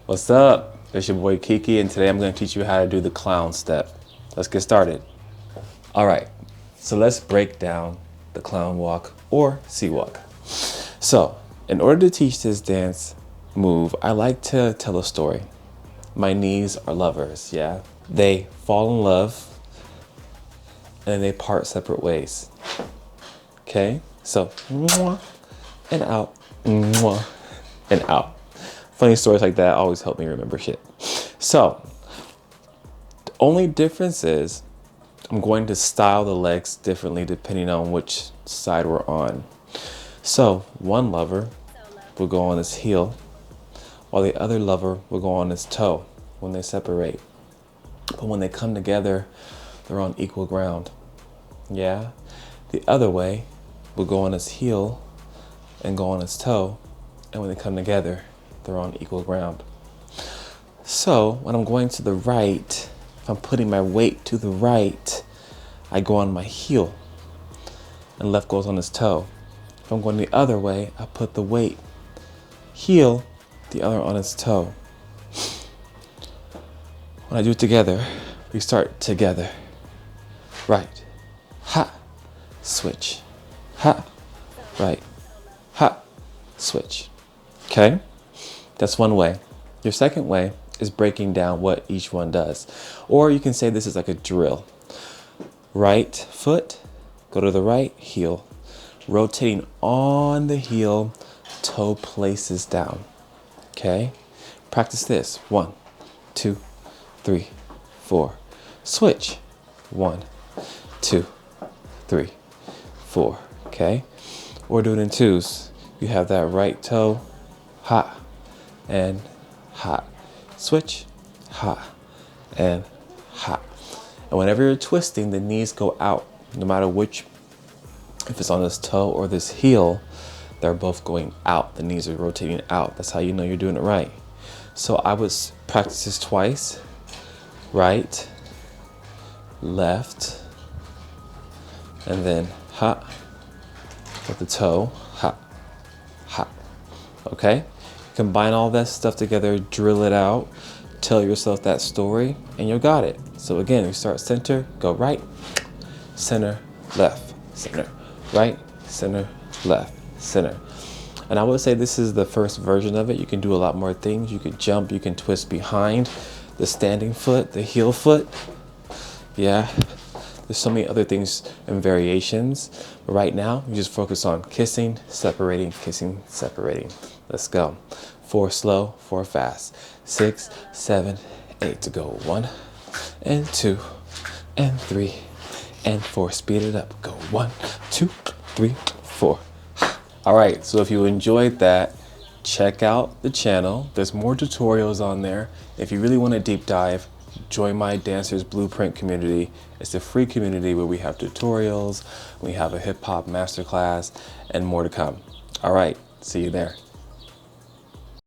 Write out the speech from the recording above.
What's up? It's your boy Kiki, and today I'm going to teach you how to do the clown step. Let's get started. All right, so let's break down the clown walk or sea walk. So, in order to teach this dance move, I like to tell a story. My knees are lovers, yeah? They fall in love and then they part separate ways. Okay? So, mwah, and out, mwah, and out. Funny stories like that always help me remember shit. So, the only difference is I'm going to style the legs differently depending on which side we're on. So, one lover will go on his heel, while the other lover will go on his toe when they separate. But when they come together, they're on equal ground. Yeah? The other way will go on his heel and go on his toe, and when they come together, they're on equal ground. So when I'm going to the right, if I'm putting my weight to the right, I go on my heel and left goes on his toe. If I'm going the other way, I put the weight heel, the other on his toe. When I do it together, we start together. Right, ha, switch, ha, right, ha, switch. Okay? That's one way. Your second way is breaking down what each one does. Or you can say this is like a drill. Right foot, go to the right, heel. Rotating on the heel, toe places down. Okay? Practice this. 1, 2, 3, 4. Switch. 1, 2, 3, 4. Okay? Or do it in twos. You have that right toe, ha, and ha. Switch, ha, and ha. And whenever you're twisting, the knees go out. No matter which, if it's on this toe or this heel, they're both going out. The knees are rotating out. That's how you know you're doing it right. So I would practice this twice. Right, left, and then ha, with the toe, ha, ha. Okay? Combine all that stuff together, drill it out, tell yourself that story, and you got it. So again, you start center, go right, center, left, center, right, center, left, center. And I would say this is the first version of it. You can do a lot more things. You can jump, you can twist behind the standing foot, the heel foot. Yeah, there's so many other things and variations. But right now, you just focus on kissing, separating, Let's go. 4 slow, 4 fast. 6, 7, 8 to go. 1 and 2 and 3 and 4. Speed it up. Go 1, 2, 3, 4. All right, so if you enjoyed that, check out the channel. There's more tutorials on there. If you really want to deep dive, join my Dancers Blueprint community. It's a free community where we have tutorials, we have a hip hop masterclass, and more to come. All right, see you there.